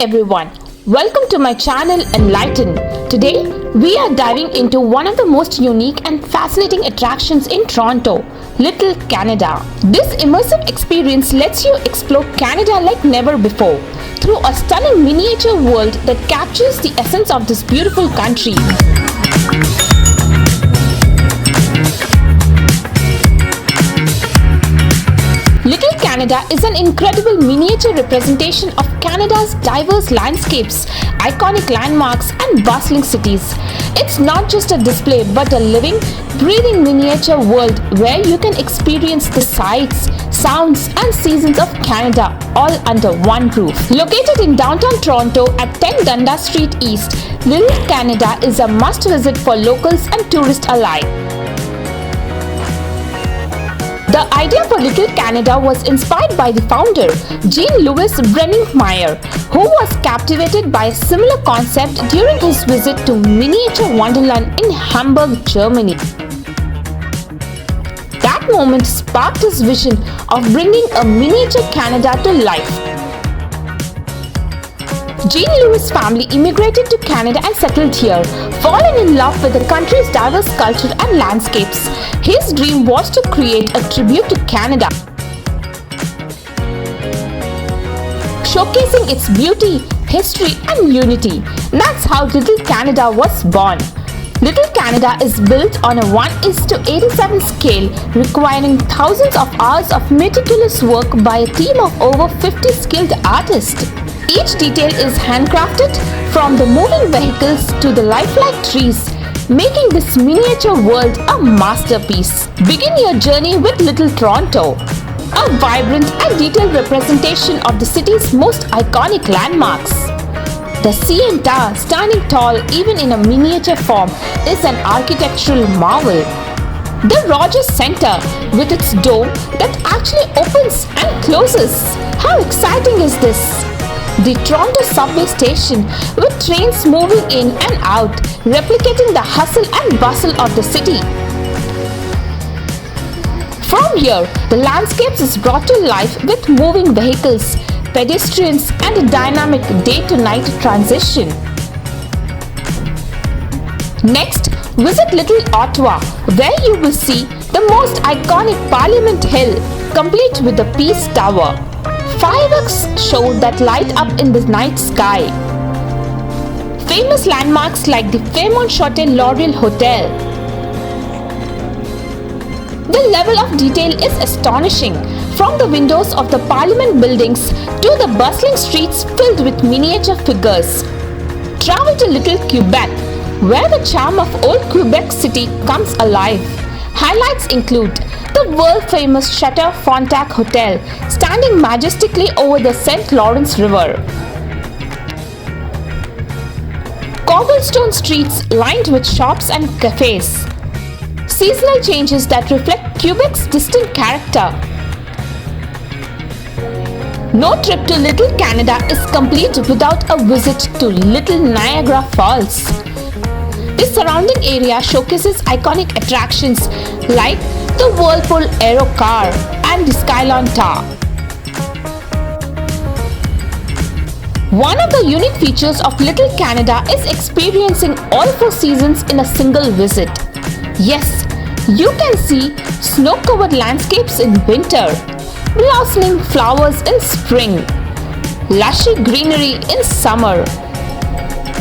everyone, welcome to my channel Enlighten. Today we are diving into one of the most unique and fascinating attractions in Toronto, Little Canada. This immersive experience lets you explore Canada like never before through a stunning miniature world that captures the essence of this beautiful country. Little Canada is an incredible miniature representation of Canada's diverse landscapes, iconic landmarks, and bustling cities. It's not just a display but a living, breathing miniature world where you can experience the sights, sounds, and seasons of Canada all under one roof. Located in downtown Toronto at 10 Dundas Street East, Little Canada is a must-visit for locals and tourists alike. The idea for Little Canada was inspired by the founder, Jean-Louis Brenningmeier, who was captivated by a similar concept during his visit to Miniature Wonderland in Hamburg, Germany. That moment sparked his vision of bringing a miniature Canada to life. Jean-Louis' family immigrated to Canada and settled here, falling in love with the country's diverse culture and landscapes. His dream was to create a tribute to Canada, showcasing its beauty, history, and unity. That's how Little Canada was born. Little Canada is built on a 1:87 scale, requiring thousands of hours of meticulous work by a team of over 50 skilled artists. Each detail is handcrafted, from the moving vehicles to the lifelike trees, making this miniature world a masterpiece. Begin your journey with Little Toronto, a vibrant and detailed representation of the city's most iconic landmarks. The CN Tower, standing tall even in a miniature form, is an architectural marvel. The Rogers Centre, with its dome that actually opens and closes. How exciting is this? The Toronto subway station, with trains moving in and out, replicating the hustle and bustle of the city. From here, the landscapes is brought to life with moving vehicles, pedestrians, and a dynamic day-to-night transition. Next, visit Little Ottawa, where you will see the most iconic Parliament Hill, complete with the Peace Tower. Fireworks show that light up in the night sky. Famous landmarks like the Fairmont Chateau L'Oreal Hotel. The level of detail is astonishing, from the windows of the Parliament buildings to the bustling streets filled with miniature figures. Travel to Little Quebec, where the charm of old Quebec City comes alive. Highlights include the world-famous Chateau Frontenac Hotel, standing majestically over the St. Lawrence River. Cobblestone streets lined with shops and cafes. Seasonal changes that reflect Quebec's distinct character. No trip to Little Canada is complete without a visit to Little Niagara Falls. This surrounding area showcases iconic attractions like the Whirlpool Aero Car and the Skylon Tower. One of the unique features of Little Canada is experiencing all four seasons in a single visit. Yes, you can see snow-covered landscapes in winter, blossoming flowers in spring, lushy greenery in summer,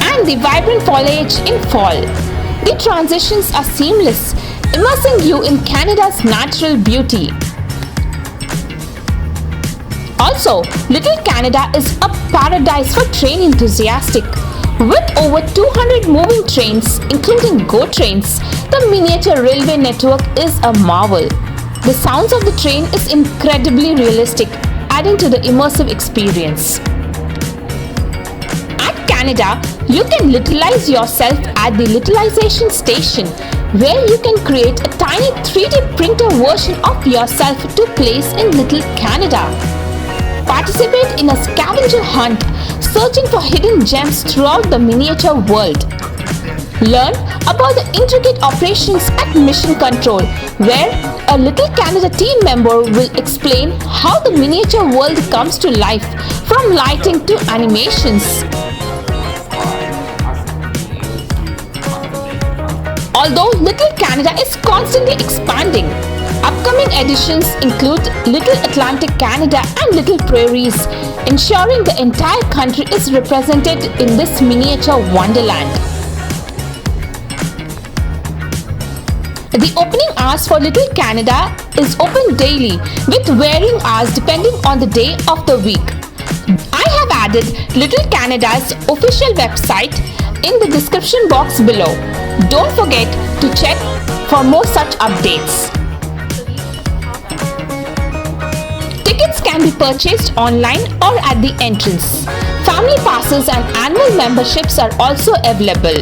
and the vibrant foliage in fall. The transitions are seamless, immersing you in Canada's natural beauty. Also, Little Canada is a paradise for train enthusiasts. With over 200 moving trains, including GO trains, the miniature railway network is a marvel. The sounds of the train is incredibly realistic, adding to the immersive experience. At Canada, you can littleize yourself at the Littlization station, where you can create a tiny 3D printer version of yourself to place in Little Canada. Participate in a scavenger hunt, searching for hidden gems throughout the miniature world. Learn about the intricate operations at Mission Control, where a Little Canada team member will explain how the miniature world comes to life, from lighting to animations. Although Little Canada is constantly expanding, upcoming editions include Little Atlantic Canada and Little Prairies, ensuring the entire country is represented in this miniature wonderland. The opening hours for Little Canada is open daily with varying hours depending on the day of the week. I have added Little Canada's official website in the description box below. Don't forget to check for more such updates. Tickets can be purchased online or at the entrance. Family passes and annual memberships are also available.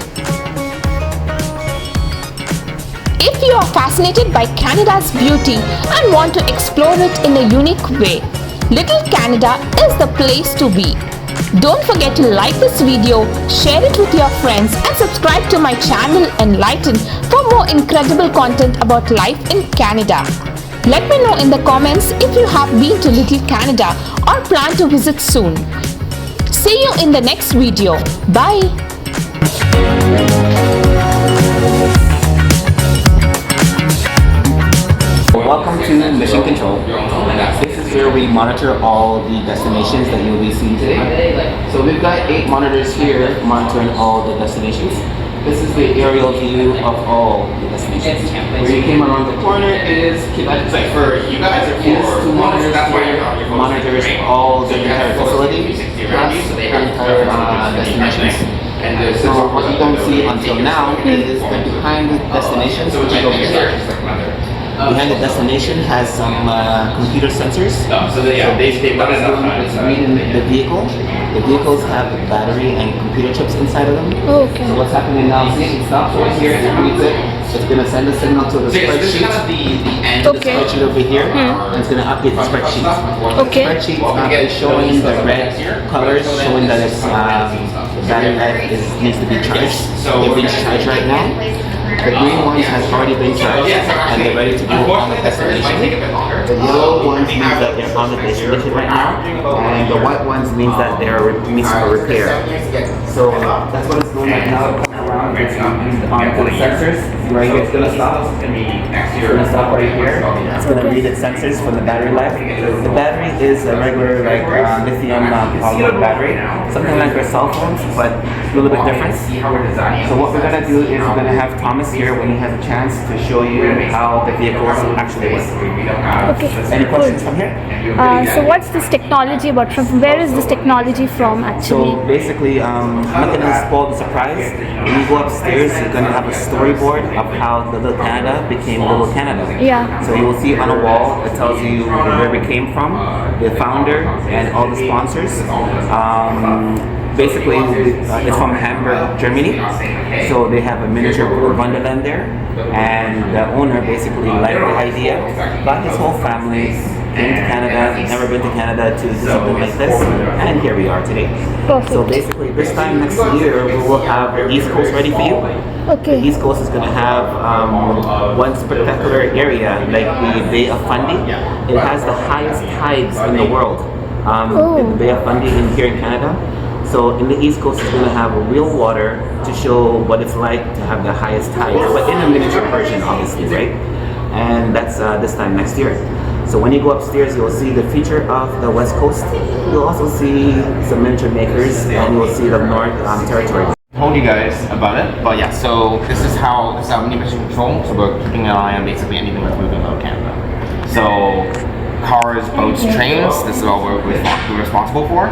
If you are fascinated by Canada's beauty and want to explore it in a unique way, Little Canada is the place to be. Don't forget to like this video, share it with your friends and subscribe to my channel Enlighten for more incredible content about life in Canada. Let me know in the comments if you have been to Little Canada or plan to visit soon. See you in the next video. Bye. Welcome to Mission Control. This is where we monitor all the destinations that you'll be seeing today. So we've got 8 monitors here monitoring all the destinations. This is the aerial view of all the destinations. Where you came around the corner is Quebec Petit. For you guys or These 2 monitors here monitors all the entire facility, plus the entire destinations. So what you don't see until now is that behind the destinations, which is over here. Behind the destination has some computer sensors. So they what it's doing is reading the vehicle. The vehicles have battery and computer chips inside of them. Okay. So what's happening now is it stops over here, it reads it. It's going to send a signal to the spreadsheet. The spreadsheet over here, and it's going to update the spreadsheet. Okay. The spreadsheet is showing the red colors, showing that it's the battery life needs to be charged. They're being charged right now. The green ones has already been charged and they're ready to go on the destination. The yellow ones means that they're on the destination right now, and the white ones means that they're needs for repair. So that's what it's doing right now. Around, it's on the sensors. Right here, it's gonna stop. It's gonna stop right here. It's gonna read its sensors for the battery life. The battery is a regular lithium polymer battery, something like our cell phones, but a little bit different. So what we're gonna do is we're gonna have Thomas here when he has a chance to show you how the vehicles actually work. Okay. Any questions from here? So what's this technology about? From where is this technology from actually? So basically, I'm not gonna spoil the surprise. When you go upstairs, you're gonna have a storyboard of how Little Canada became Little Canada. Yeah. So you will see on a wall that tells you where we came from, the founder, and all the sponsors. Basically, it's from Hamburg, Germany. So they have a miniature wonderland there, and the owner basically liked the idea, got his whole family, came to Canada, never been to Canada to do something like this, and here we are today. Perfect. So basically, this time next year, we will have the East Coast ready for you. Okay. The East Coast is going to have one spectacular area, like the Bay of Fundy. It has the highest tides in the world, in the Bay of Fundy here in Canada. So in the East Coast, it's going to have real water to show what it's like to have the highest tides, but in a miniature version, obviously, right? And that's this time next year. So when you go upstairs, you'll see the feature of the West Coast. You'll also see some miniature makers, and you'll see the North Territory. Told you guys about it, but yeah, so this is how new Mission Control. So we're keeping an eye on basically anything that's moving out of Canada. So cars, boats, trains. This is all we're responsible for.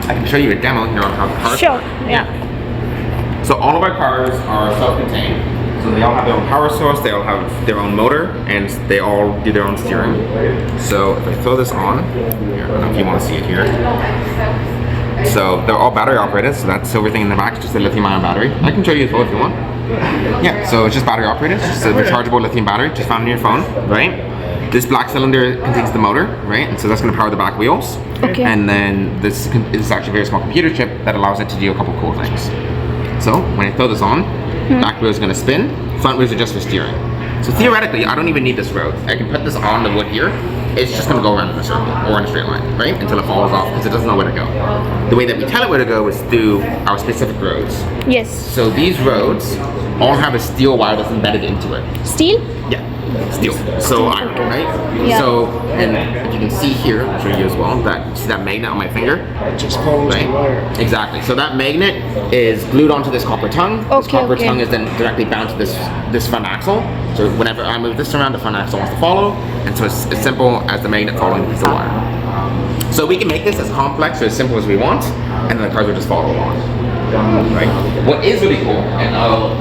I can show you a demo here on how the cars Sure. work. Yeah. So all of our cars are self-contained. So they all have their own power source, they all have their own motor, and they all do their own steering. So if I throw this on, here, I don't know if you want to see it here. So they're all battery operated, so that silver thing in the back is just a lithium ion battery. I can show you as well if you want. Yeah, so it's just battery operated, it's just a rechargeable lithium battery, just found in your phone, right? This black cylinder contains the motor, right? And so that's going to power the back wheels. Okay. And then this is actually a very small computer chip that allows it to do a couple cool things. So when I throw this on, back wheel is going to spin, front wheels are just for steering. So theoretically, I don't even need this road. I can put this on the wood here. It's just going to go around in a circle or in a straight line, right? Until it falls off because it doesn't know where to go. The way that we tell it where to go is through our specific roads. Yes. So these roads all have a steel wire that's embedded into it. Steel? Yeah, steel. So iron, right? Yeah. So, and if you can see here, I'll show you as well, see that magnet on my finger? Just follows the wire. Exactly. So that magnet is glued onto this copper tongue. This Okay, copper okay. tongue is then directly bound to this front axle. So whenever I move this around, the front axle wants to follow. And so it's as simple as the magnet following the piece of wire. So we can make this as complex or as simple as we want, and then the cars will just follow along. Right? What is really cool, and I'll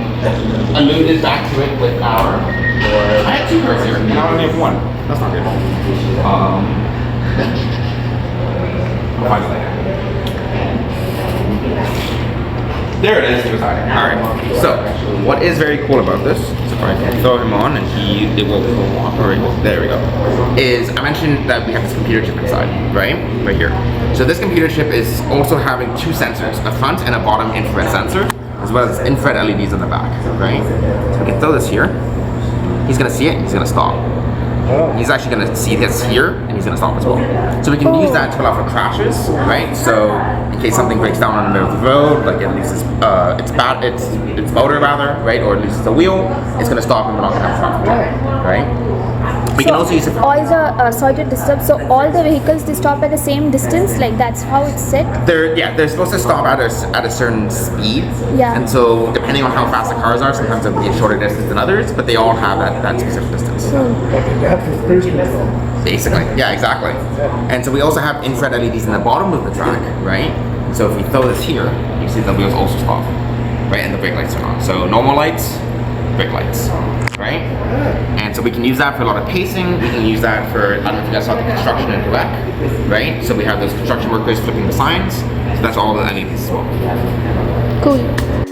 allude back to it with our... I have two cars here, and I only have one. That's not good. I'll find it later. There it is. Alright, so what is very cool about this, so if I can throw him on and it will cooperate, there we go, is I mentioned that we have this computer chip inside, right? Right here. So this computer chip is also having two sensors, a front and a bottom infrared sensor, as well as infrared LEDs on the back, right? So we can throw this here, he's going to see it, he's going to stop. He's actually going to see this here, and he's going to stop as well. So we can use that to allow for crashes, right? So in case something breaks down on the middle of the road, like it loses its motor rather, right? Or it loses the wheel, it's going to stop and we're not going to have traffic jam, right? We can also use it for... all the sorry to disturb. So all the vehicles, they stop at the same distance, like that's how it's set. They're supposed to stop at a certain speed. Yeah. And so depending on how fast the cars are, sometimes it'll be a shorter distance than others, but they all have that specific distance. That's the cruise control. Basically, yeah, exactly. And so we also have infrared LEDs in the bottom of the track, right? So if we throw this here, you see the wheels also stop, right? And the brake lights are on. So normal lights, brake lights, right? And so we can use that for a lot of pacing. We can use that for, I don't know if you guys saw the construction in Quebec, right? So we have those construction workers flipping the signs. So that's all the LEDs as well. Cool.